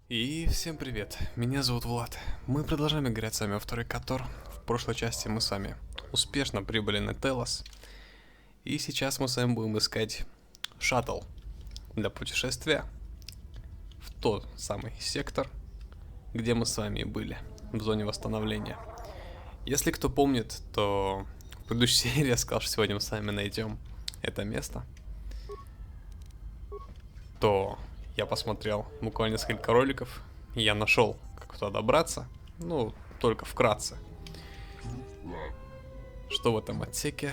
И всем привет, меня зовут Влад. Мы продолжаем играть с вами во второй KOTOR. В прошлой части мы с вами успешно прибыли на Телос. И сейчас мы с вами будем искать шаттл для путешествия в тот самый сектор, где мы с вами были, в зоне восстановления. Если кто помнит, то в предыдущей серии я сказал, что сегодня мы с вами найдем это место. То я посмотрел буквально несколько роликов, и я нашел, как туда добраться, ну, только вкратце. Что в этом отсеке?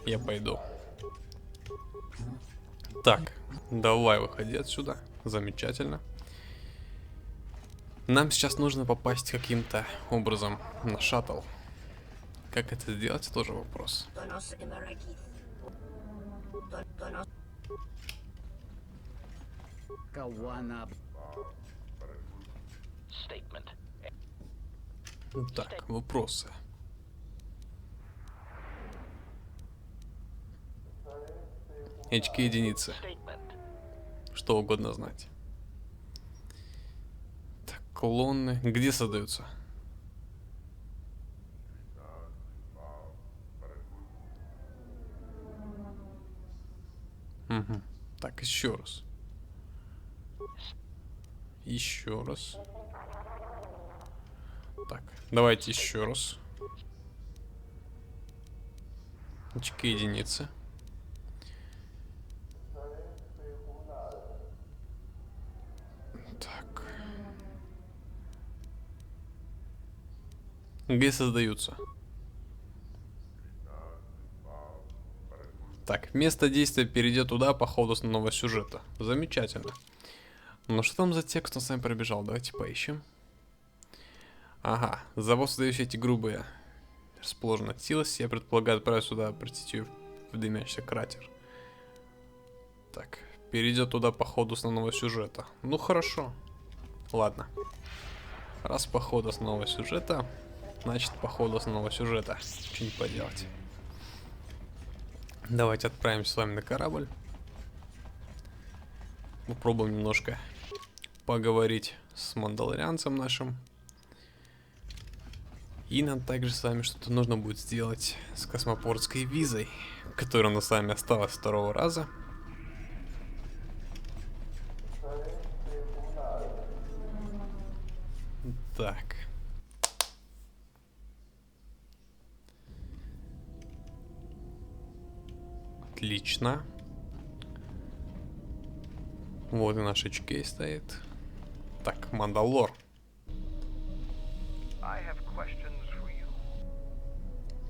Я пойду. Так, давай выходи отсюда. Замечательно. Нам сейчас нужно попасть каким-то образом на шаттл. Как это сделать, тоже вопрос. Так, вопросы. Очки единицы. Что угодно знать. Так, клоны. Где создаются? Угу. Так, еще раз. Еще раз. Так, давайте еще раз. Очки единицы. Так. Где создаются? Так, место действия перейдет туда по ходу основного сюжета. Замечательно. Ну что там за текст он с вами пробежал? Давайте поищем. Ага, завод, создающий эти грубые расположен на Тилосе. Я предполагаю отправить сюда, обратить ее в дымящийся кратер. Так, перейдет туда по ходу основного сюжета. Ну хорошо. Ладно. Раз по ходу основного сюжета, значит по ходу основного сюжета. Что не поделать. Давайте отправимся с вами на корабль. Попробуем немножко поговорить с мандалорианцем нашим. И нам также с вами что-то нужно будет сделать с космопортской визой, которая у нас с вами осталась второго раза. Так. Отлично. Вот и наш HK стоит. Так, Мандалор.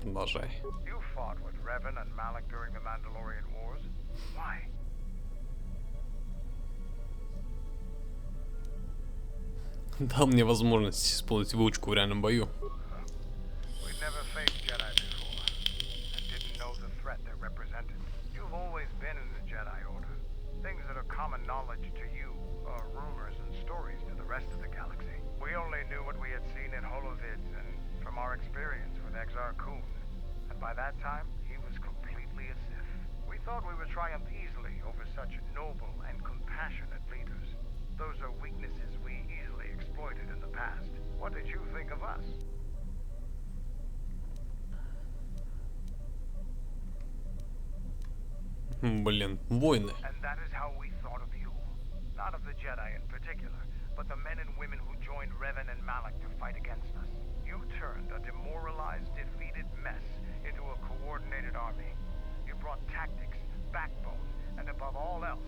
Продолжай. Дал мне возможность использовать выучку в реальном бою. By that time, he was completely a Sith. We thought we would triumph easily over such noble and compassionate leaders. Those are weaknesses we easily exploited in the past. What did you think of us? Блин, войны. And that is how we thought of you. Not of the Jedi in particular, but the men and women who joined Revan and Malak to fight against us. You turned a demoralized, defeated mess into a coordinated army. You brought tactics, backbone, and above all else,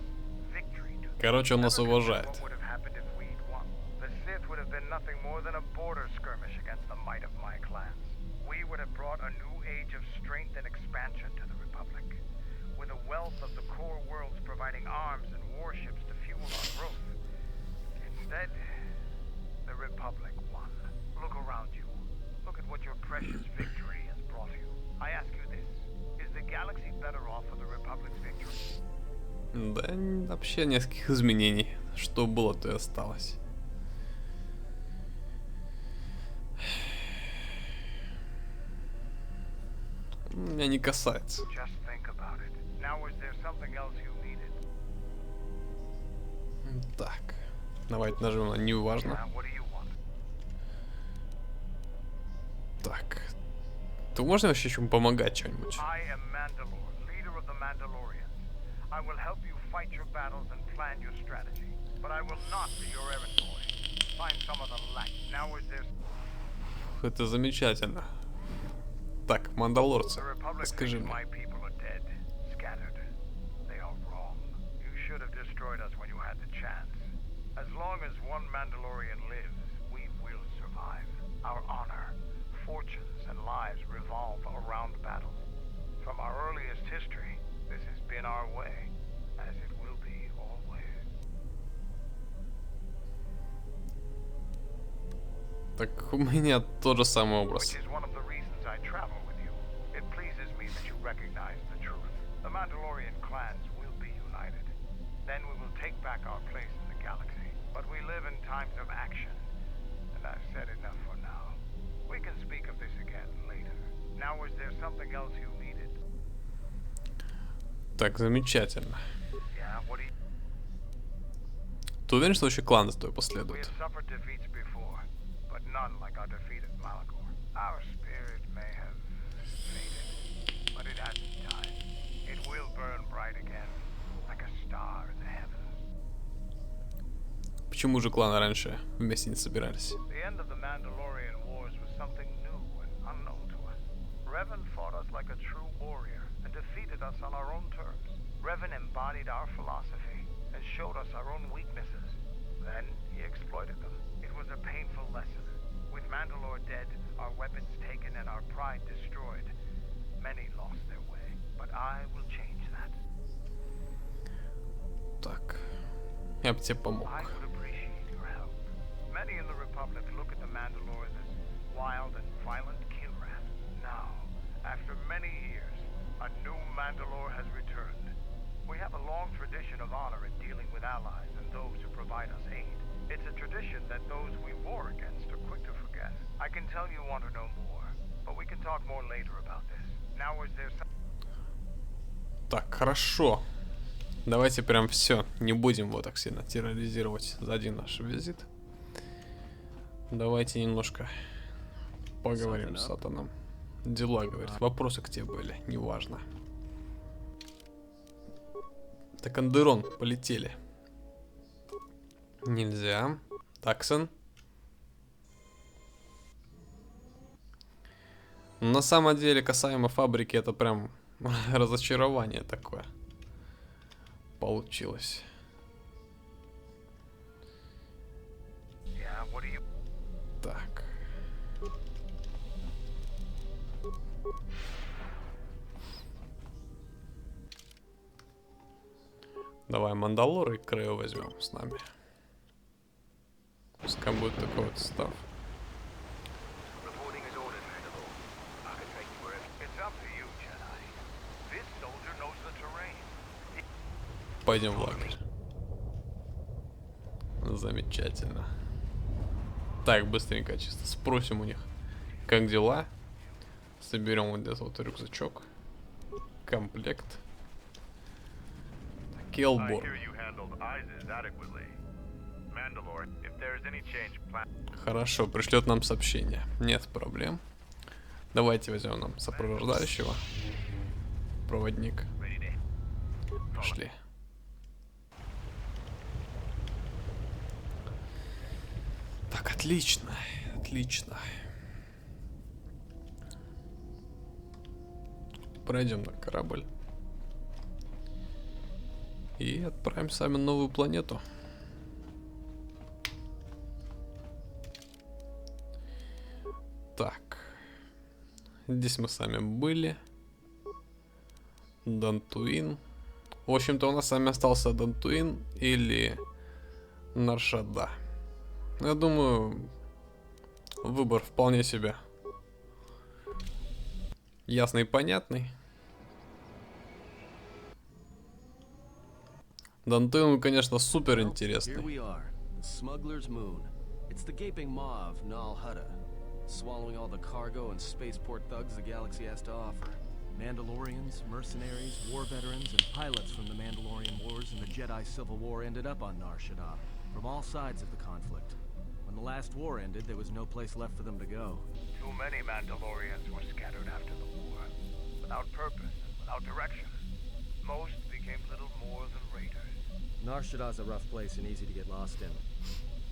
victory to Короче, он нас уважает. What would have happened if we'd won? The Sith would have been nothing more than a border skirmish against the might of my clans. We would have brought a new age of strength and expansion to the Republic, with a wealth of the core worlds providing arms and warships to fuel our growth. Instead, the Republic won. Look around you. Look at what your precious victory has brought you. I ask you this, is the galaxy better off for the Republic's victory? Да, вообще нескольких изменений. Что было, то и осталось. Меня не касается. Так. Давайте нажмем на неважно. Now, what do you want? Так. Ты можно вообще чем помогать что-нибудь? I am Mandalore, leader of the Mandalorians. I will help you fight your battles and plan your strategy. But I will not be your errand boy. Find some of the light. Now is there... Это замечательно. Так, мандалорцы, The Republic скажи thinks мне. my people are dead, scattered. They are wrong. You should have destroyed us when you had the chance. As long as one Mandalorian lives, we will survive. Our honor, fortunes, and lives revolve around battle. From our earliest history, this has been our way, as it will be always. Так у меня тот же самый образ. Which is one of the reasons I travel with you. It pleases me that you recognize the truth. The Mandalorian clans will be united. Then we will take back our place in the galaxy. But we live in times of action, and I've said enough for now. We can speak of this again later. Now, is there something else you needed? Так, замечательно. Yeah, what do you... Ты уверен, что вообще клан за тобой We последует? have suffered defeats before, but none like our defeat at Malachor. Our spirit may have faded, but it hasn't died. It will burn bright again, like a star in the heavens. Почему же кланы раньше вместе не собирались? The end of the Mandalorian Wars was something new and unknown to us. Revan fought us like a true warrior and defeated us on our own terms. Revan embodied our philosophy and showed us our own weaknesses. Then he exploited them. It was a painful lesson. With Mandalore dead, our weapons taken and our pride destroyed, many lost their way. But I will change that. Так, я бы тебе помог. I would appreciate your help. Many in the Republic look at the Mandalorians as wild and violent kill rats. Now, after many years, a new Mandalore has returned. We have a long tradition of honor in dealing with allies and those who provide us aid. It's a tradition that those we war against are quick to forget. I can tell you want to know more, but we can talk more later about this. Now, is there some... Так, хорошо. Давайте прям все. Не будем его так сильно терроризировать за один наш визит. Давайте немножко поговорим с Сатаном. Дела, говорит. Вопросы к тебе были. Неважно. Так, Андерон, полетели. Нельзя. Таксон. На самом деле, касаемо фабрики, это прям разочарование такое получилось. Yeah, what do you... Так. Давай Мандалор и Крео возьмем с нами. Пускай будет такой вот состав. Reporting as ordered, Mandalore. I can take you wherever. It's up to you, Jedi. This soldier knows the terrain. Пойдем в лагерь. Замечательно. Так, быстренько чисто спросим у них, как дела. Соберем вот где-то вот рюкзачок. Комплект. Келбор. Хорошо, пришлет нам сообщение. Нет проблем. Давайте возьмем нам сопровождающего. Проводник. Пошли. Так, отлично. Отлично. Пройдем на корабль. И отправим с вами на новую планету. Так. Здесь мы с вами были. Дантуин. В общем-то, у нас с вами остался Дантуин или Шадаа. Я думаю, выбор вполне себе ясный и понятный. Дантуин, конечно, супер интересный. Swallowing all the cargo and spaceport thugs the galaxy has to offer. Mandalorians, mercenaries, war veterans, and pilots from the Mandalorian Wars and the Jedi Civil War ended up on Nar Shaddaa, from all sides of the conflict. When the last war ended, there was no place left for them to go. Too many Mandalorians were scattered after the war, without purpose, without direction. Most became little more than raiders. Nar Shaddaa's a rough place and easy to get lost in.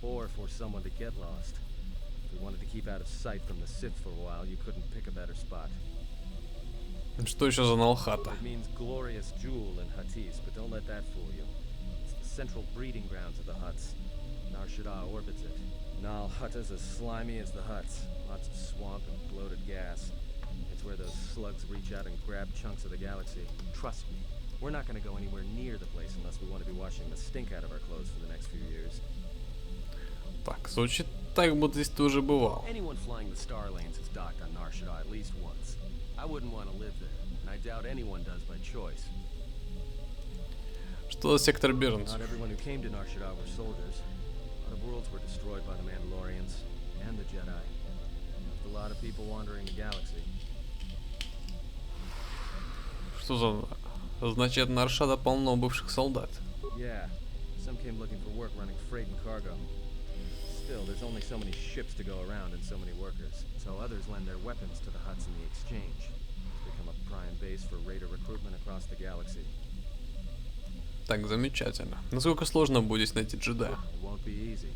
Or for someone to get lost. If you wanted to keep out of sight from the Sith for a while, you couldn't pick a better spot. Что еще за Налхата? It means glorious jewel in Huttese, but don't let that fool you. It's the central breeding grounds of the Hutts. Nar Shaddaa orbits it. Nal Hutta's as slimy as the Hutts. Lots of swamp and bloated gas. It's where those slugs reach out and grab chunks of the galaxy. Trust me, we're not going to go anywhere near the place unless we want to be washing the stink out of our clothes for the next few years. Так, звучит так, будто здесь ты уже бывал. Anyone flying the Star Lanes has docked on Nar Shaddaa at least once. I wouldn't want to live there, and I doubt anyone does by choice. Что за сектор беженцев? Not everyone who came to Nar Shaddaa were soldiers. A lot of worlds were destroyed by the Mandalorians and the Jedi. Left a lot of people wandering the galaxy. Что за... Значит, на Аршада полно бывших солдат. Yeah, some came looking for work running freight and cargo. Still, there's only so many ships to go around and so many workers. So others lend their weapons to the Hutts in the exchange. It's become a prime base for raider recruitment across the galaxy. Так, замечательно. Насколько сложно будет здесь найти джедая? It won't be easy.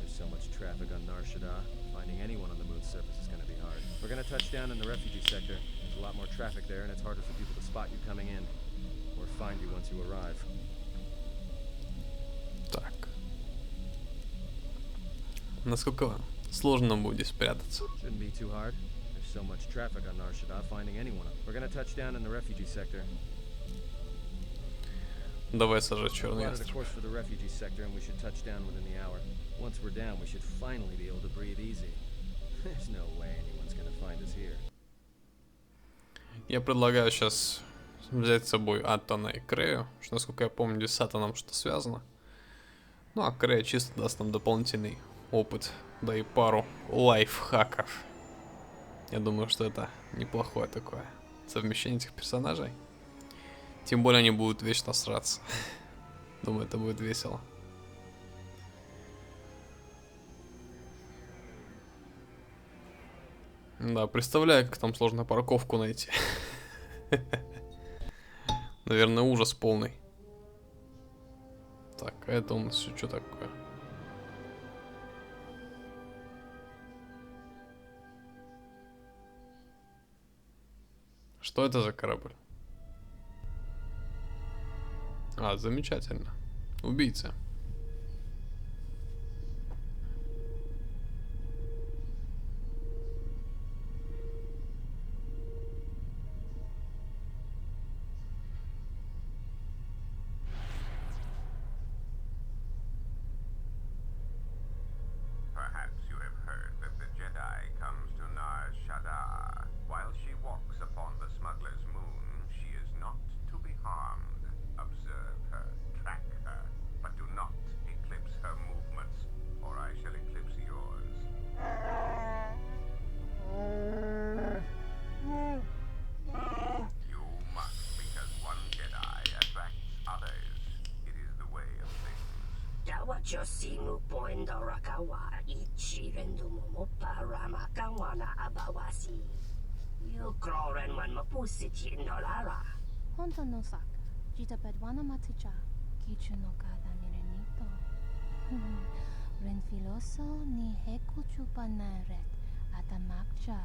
There's so much traffic on Nar Shaddaa. Finding anyone on the moon's surface is going to be hard. We're going to touch down in the refugee sector. There's a lot more traffic there, and it's harder for people to spot you coming in, or find you once you arrive. Так. Насколько сложно будет здесь спрятаться? Shouldn't be too hard. There's so much traffic on Nar Shaddaa. Finding anyone. We're going to touch down in the refugee sector. Давай сажать черный Plotted a ястреб. course for the refugee sector, and we should touch down within the hour. Once we're down, we should finally be able to breathe easy. There's no way anyone's going to find us here. Я предлагаю сейчас взять с собой Атана и Крею, что, насколько я помню, здесь с Атаном что-то связано. Ну, а Крея чисто даст нам дополнительный опыт, да и пару лайфхаков. Я думаю, что это неплохое такое совмещение этих персонажей. Тем более они будут вечно сраться. Думаю, это будет весело. Да, представляю, как там сложно парковку найти. Наверное, ужас полный. Так, а это у нас что такое? Что это за корабль? А, замечательно. Убийца. Perhaps you have heard that the Jedi comes to Nar Shaddaa. While she walks upon the smuggler's moon, she is not to be harmed. Observe her, track her, but do not eclipse her movements, or I shall eclipse yours. You must, because one Jedi attracts others. It is the way of things. Simu Poindorakawa Ichirendumo Parama Kawana Abawasi. You Croren one Mapusiti Nolara. Honto no sak, jita pedwana maticha, kichu no kada mirenito. Renfiloso ni heku chupanaret atamakcha.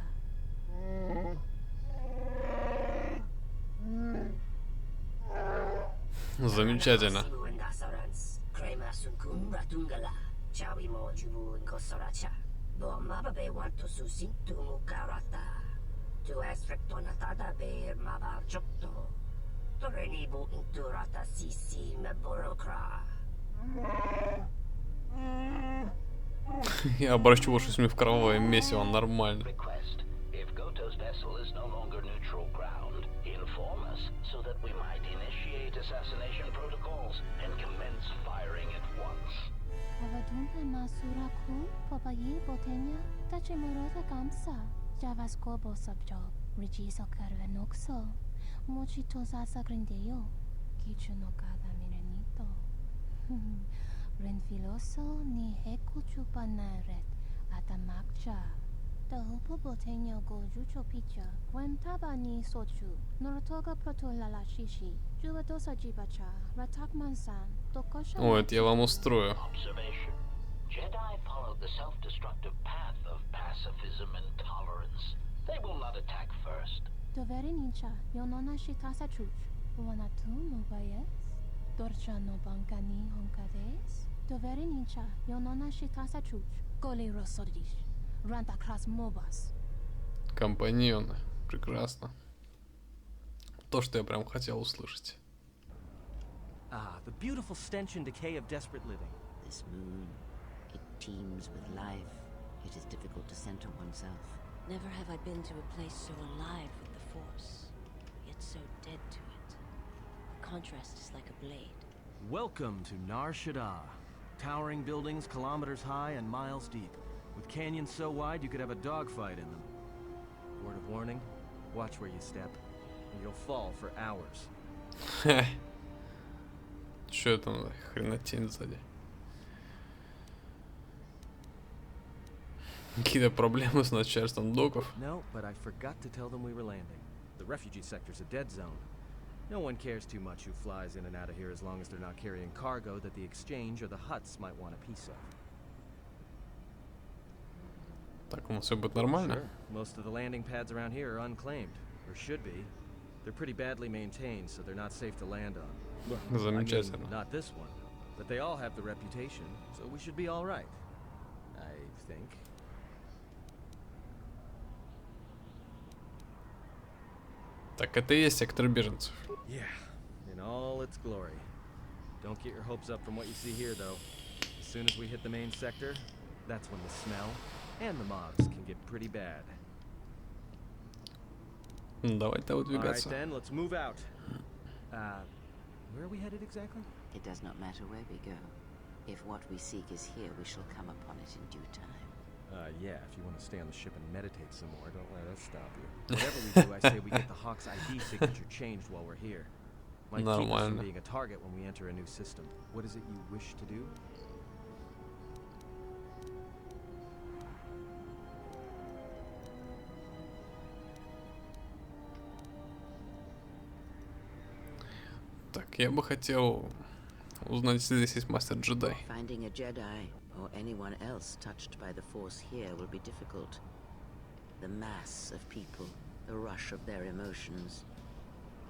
Замечательно. Я обращусь мне в кровавое месиво, нормально. Request. If Goto's vessel is no longer neutral ground, inform us so that we might initiate assassination protocols and commence firing at once. Kavadumpe masuraku popayi botenya tachimurota kamsa. Javaskobo subjob, rigiso karvenokso. Mochito sasa grindeyo. Kichu no kada mirenito. to. Renfiloso ni hekuchupa naret atamakcha. The hopo botenyo go jucho picha. Gwen tabani sochu. Noratoga protolala shishi. Juvadosa jibacha. Ratak mansan. Tokosha. О, это я вам устрою. Observation. Jedi follow the self-destructive path of pacifism and tolerance. They will not attack first. Doveri nincha. Yonona shitasa chuch. Wanatu mobayes. Dorcha no bankani honkades. Doveri nincha. Yonona shitasa chuch. Goli rosodish. Ranta class mobas. Компаньоны. Прекрасно. То, что я прям хотел услышать. Ah, the beautiful stench and decay of desperate living. This moon, it teems with life. It is difficult to center oneself. Never have I been to a place so alive with the Force, yet so dead to it. The contrast is like a blade. Welcome to Nar Shaddaa. Towering buildings kilometers high and miles deep. With canyons so wide you could have a dogfight in them. Word of warning, watch where you step, or you'll fall for hours. Что это? Хренотень сзади. Какие-то проблемы с начальством доков. No, but I forgot to tell them we were landing. The refugee sector's a dead zone. No one cares too much who flies in and out of here as long as they're not carrying cargo that the exchange or the Hutts might want a piece of. Так, у нас все будет нормально? Sure. Most of the landing pads around here are unclaimed, or should be. They're pretty badly maintained, so they're not safe to land on. Well, I mean, Замечательно. not this one, but they all have the reputation, so we should be all right. I think. Так, это и есть сектор беженцев. Yeah, in all its glory. Don't get your hopes up from what you see here, though. As soon as we hit the main sector, that's when the smell and the mobs can get pretty bad. Давай-то All right, выдвигаться. then, let's move out. Where are we headed exactly? It does not matter where we go. If what we seek is here, we shall come upon it in due time. Yeah, if you want to stay on the ship and meditate some more, don't let us stop you. Whatever we do, I say we get the Hawk's ID signature changed while we're here. Might keep us from Нормально. being a target when we enter a new system. What is it you wish to do? Так, я бы хотел узнать, если здесь есть мастер-джедай. Finding a Jedi or anyone else touched by the Force here will be difficult. The mass of people, the rush of their emotions.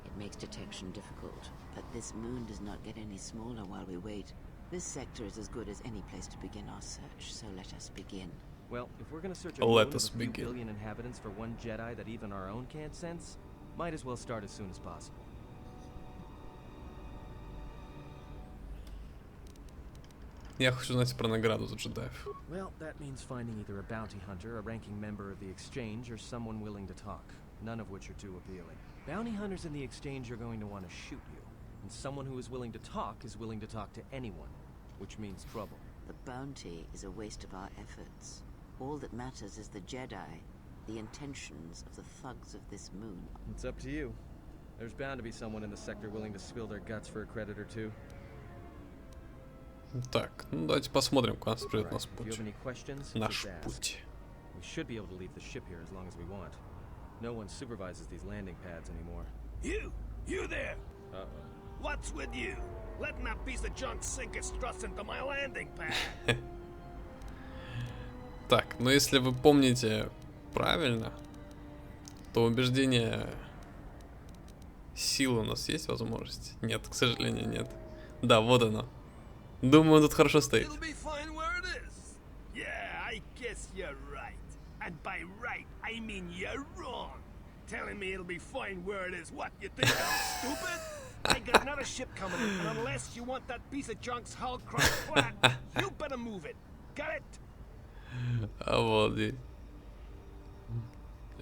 It makes detection difficult, but this moon does not get any smaller while we wait. This sector is as good as any place to begin our search, so let us begin. Well, if we're gonna search a Let moon us with a few begin. billion inhabitants for one Jedi that even our own can't sense, might as well start as soon as possible. Я хочу знать про награду за джедаев. Well, that means finding either a bounty hunter, a ranking member of the Exchange, or someone willing to talk, none of which are too appealing. Bounty hunters in the Exchange are going to want to shoot you, and someone who is willing to talk to anyone, which means trouble. The bounty is a waste of our efforts. All that matters is the Jedi, the intentions of the thugs of this moon. It's up to you. There's bound to be someone in the sector willing to spill their guts for a credit or two. Так, ну давайте посмотрим, куда нас придет Alright, наш if you путь. have any questions, Наш just ask. путь. We should be able to leave the ship here as long as we want. No one supervises these landing pads anymore. You there! Uh-oh. What's with you? Letting that piece of junk sink its thrust into my landing pad. Так, но если вы помните правильно, то убеждение силы у нас есть возможность? Нет, к сожалению, нет. Да, вот оно. Думаю, он тут хорошо стоит. It'll be fine where it is. Yeah, I guess you're right. And by right, I mean you're wrong. Telling me it'll be fine where it is. What, you think I'm stupid? I got another ship coming in, and unless you want that piece of junk's hull crushed flat, you better move it. Got it? Обалдеть.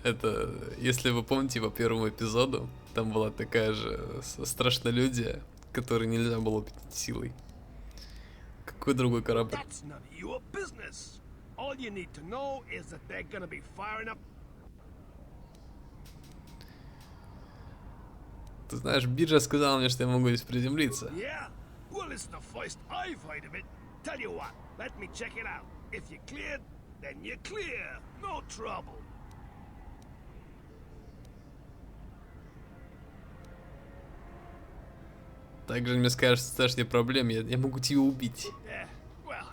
Это, если вы помните по первому эпизоду, там была такая же страшнолюдие, которую нельзя было убить силой. Какой другой корабль? That's none of your business. All you need to know is that they're gonna be firing up. Ты знаешь, Биджа сказал мне, что я могу здесь приземлиться. Yeah? Well, it's the first I've heard of it. Tell you what, let me check it out. If you're cleared, then you're clear. No trouble. Также мне скажешь, Саш, не проблем, я могу тебя убить. Yeah, well,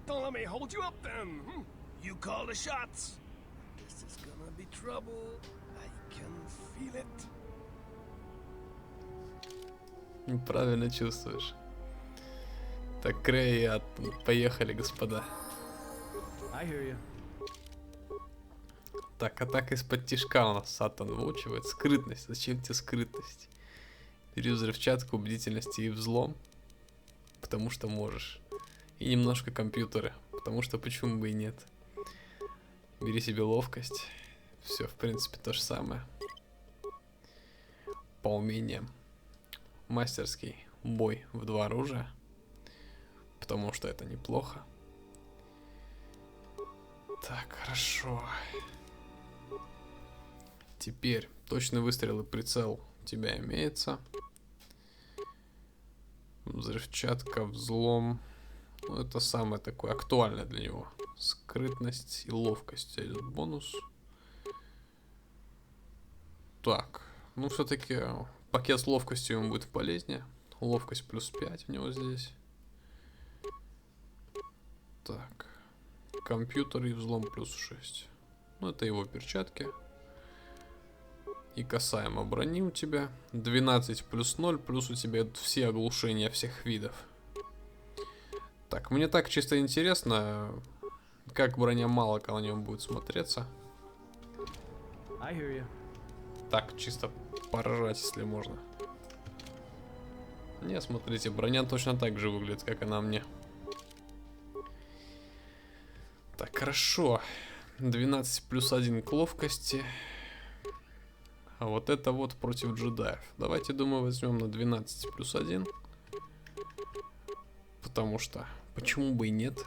don't let me hold you up then. You call the shots. This is gonna be trouble. I can feel it. Правильно чувствуешь. Так, Крей, поехали, господа. I hear you. Так, атака из-под тишка у нас Сатан выучивает. Скрытность. Зачем тебе скрытность? Бери взрывчатку, бдительности и взлом. Потому что можешь. И немножко компьютеры. Потому что почему бы и нет. Бери себе ловкость. Все, в принципе, то же самое. По умениям. Мастерский бой в 2 оружия. Потому что это неплохо. Так, хорошо. Теперь точный выстрел и прицел у тебя имеется. Взрывчатка, взлом. Ну, это самое такое актуальное для него. Скрытность и ловкость. У тебя идет бонус. Так, ну все-таки пакет с ловкостью ему будет полезнее. Ловкость плюс 5 у него здесь. Так. Компьютер и взлом плюс 6. Ну, это его перчатки. И касаемо брони у тебя 12 плюс 0, плюс у тебя все оглушения всех видов. Так, мне так чисто интересно, как броня Малака на нем будет смотреться. I hear you. Так, чисто поржать, если можно. Не, смотрите, броня точно так же выглядит, как и на мне. Так, хорошо. 12 плюс 1 к ловкости. А вот это вот против джедаев. Давайте, думаю, возьмем на 12 плюс 1. Потому что, почему бы и нет?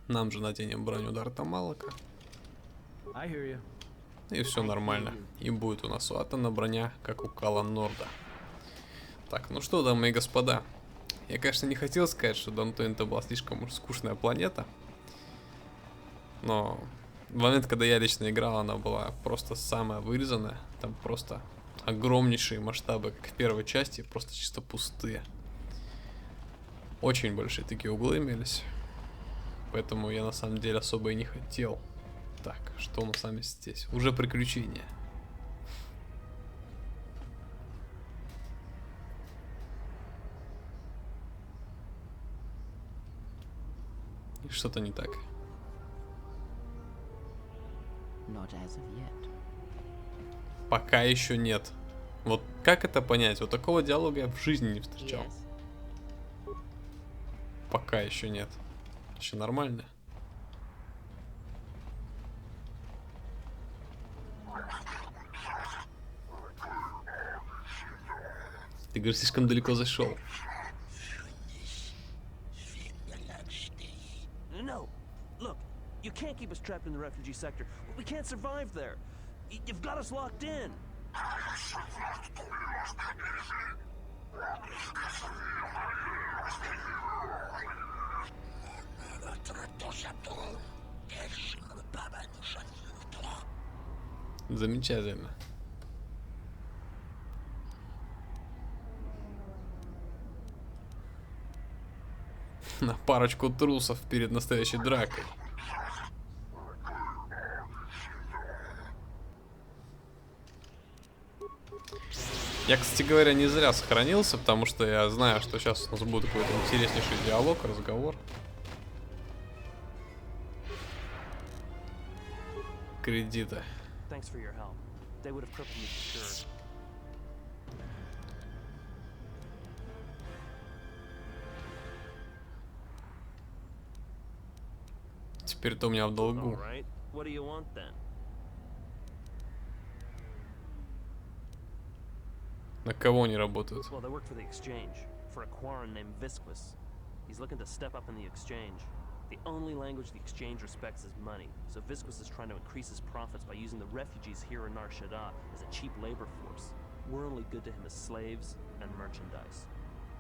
Нам же наденем броню Дарта Малака. I hear you. И все нормально. И будет у нас у Атана броня, как у Кала Норда. Так, ну что, дамы и господа. Я, конечно, не хотел сказать, что Дантоин это была слишком уж скучная планета. Но в момент, когда я лично играл, она была просто самая вырезанная. Там просто огромнейшие масштабы, как в первой части, просто чисто пустые. Очень большие такие углы имелись. Поэтому я на самом деле особо и не хотел. Так, что у нас с вами здесь? Уже приключения. И что-то не так. Not as of yet. Пока еще нет. Вот как это понять? Вот такого диалога я в жизни не встречал. Yes. Пока еще нет. Еще нормально. Ты, говоришь, слишком далеко зашел. No, look, you can't keep us trapped in the refugee sector. We can't survive there. You've got us locked in. Замечательно. На парочку трусов перед настоящей дракой. Я, кстати говоря, не зря сохранился, потому что я знаю, что сейчас у нас будет какой-то интереснейший диалог, разговор. Кредиты. Thanks for your help. They would have crippled me for sure. Теперь ты у меня в долгу. All right. What do you want then? На кого они работают? Well, they work for the exchange, for a Quarren named Visquis. He's looking to step up in the exchange. The only language the exchange respects is money, so Visquis is trying to increase his profits by using the refugees here in Nar Shaddaa as a cheap labor force. we're only good to him as slaves and merchandise.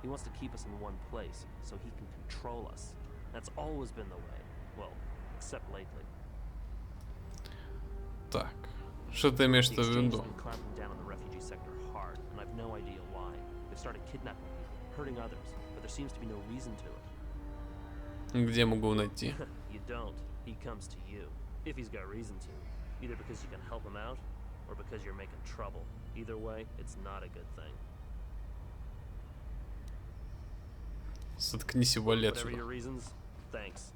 He wants to keep us in one place so he can control us. That's always been the way. Well, except lately. Так, что ты имеешь в The exchange виду? has been clamping down on the refugee sector hard, and I've no idea why. They've started kidnapping people, hurting others, but there seems to be no reason to it. Где могу найти? You don't. He comes to you. If he's got reason to. Either because you can help him out, or because you're making trouble. Either way, it's not a good thing. Соткнись и вали Whatever отсюда. your reasons, thanks.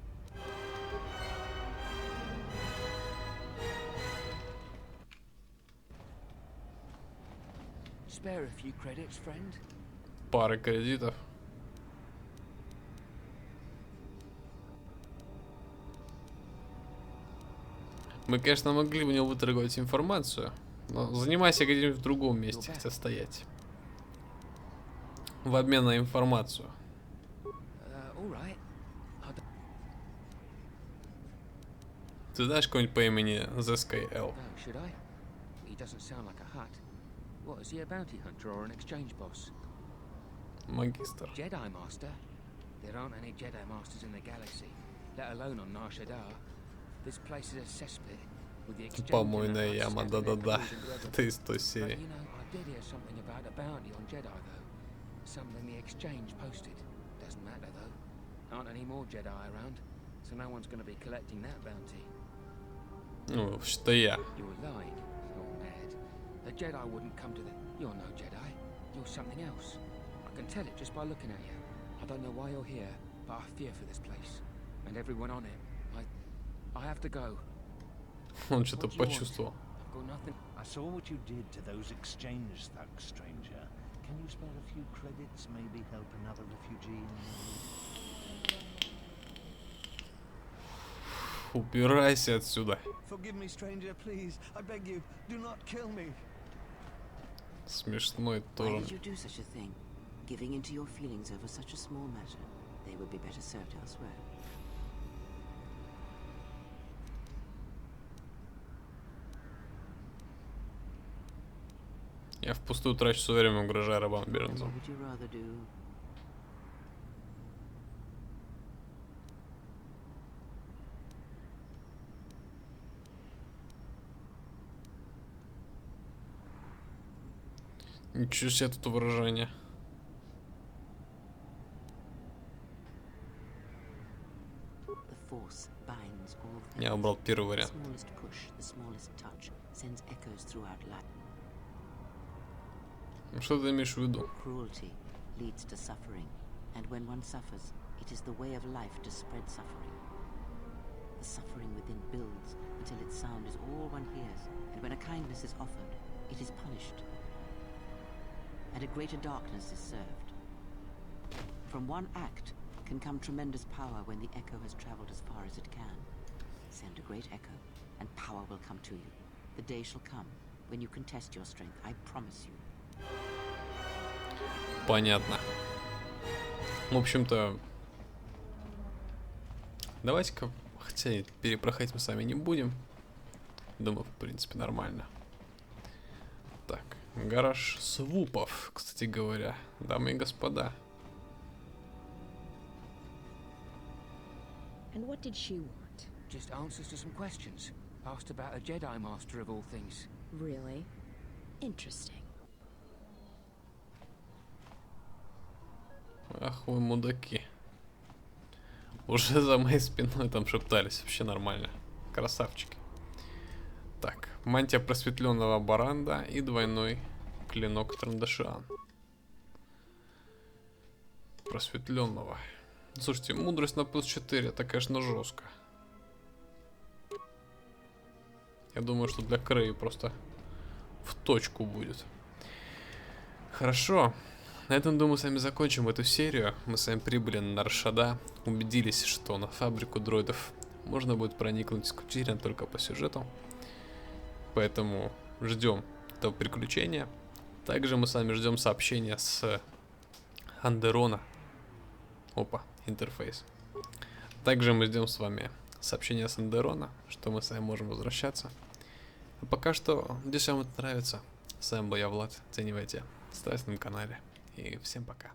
Spare a few credits, friend? Пара кредитов. Мы, конечно, могли бы у него выторговать информацию, но занимайся где-нибудь в другом месте, где стоять. В обмен на информацию. All right. Ты знаешь кого-нибудь по имени SWKOTOR? Oh, should I? He doesn't sound like a hut. What, is he a bounty hunter or an exchange boss? Магистр. Jedi Master? There aren't any Jedi Masters in the galaxy, let alone on Nar Shaddaa. This place is a cesspit with the exchange. Помойная яма, да-да-да. Это из той But серии. you know, I did hear something about a bounty on Jedi though. Something the exchange posted. Doesn't matter though. Aren't any more Jedi around, so no one's going to be collecting that bounty. Ну, что я. You're lying. You're mad. A Jedi wouldn't come to the... You're no Jedi. You're something else. I can tell it just by looking at you. I don't know why you're here, but I fear for this place. And everyone on it. I have to go. Он что-то почувствовал. I've got nothing. I saw what you did to those exchange thugs, stranger. Can you spare a few credits, maybe help another refugee in need? Убирайся отсюда. Forgive me, stranger, please. I beg you, do not kill me. Смешной Why тоже. did you do such a thing? Giving into your feelings over such a small matter. They would be better served elsewhere. Я впустую трачу свое время, угрожая рабам What беженцам. would you rather do? Ничего себе тут выражение. The force binds all things. Я убрал первый The вариант. smallest push, the smallest touch sends echoes throughout life. Что ты имеешь в виду? Cruelty leads to suffering, and when one suffers, it is the way of life to spread suffering. The suffering within builds until its sound is all one hears, and when a kindness is offered, it is punished, and a greater darkness is served. From one act can come tremendous power when the echo has traveled as far as it can. Send a great echo, and power will come to you. The day shall come when you can test your strength, I promise you. Понятно. В общем-то, давайте-ка, хотя перепроходить мы сами не будем. Думаю, в принципе, нормально. Так, гараж свупов, кстати говоря, дамы и господа. And what did she want? Just answers to some questions. Asked about a Jedi Master of all things. Really? Interesting. Ах вы мудаки. Уже за моей спиной там шептались. Вообще нормально. Красавчики. Так, мантия просветленного баранда и двойной клинок Трандашиан. Просветленного. Слушайте, мудрость на +4, это, конечно, жестко. Я думаю, что для Крэи просто в точку будет. Хорошо. На этом, думаю, с вами закончим эту серию. Мы с вами прибыли на Nar Shaddaa, убедились, что на фабрику дроидов можно будет проникнуть исключительно только по сюжету. Поэтому ждем этого приключения. Также мы с вами ждем сообщения с Андерона. Опа, интерфейс. Также мы ждем с вами сообщения с Андерона, что мы с вами можем возвращаться. А пока что, если вам это нравится, С вами был я, Влад. Оценивайте, ставьте на канале. И всем пока.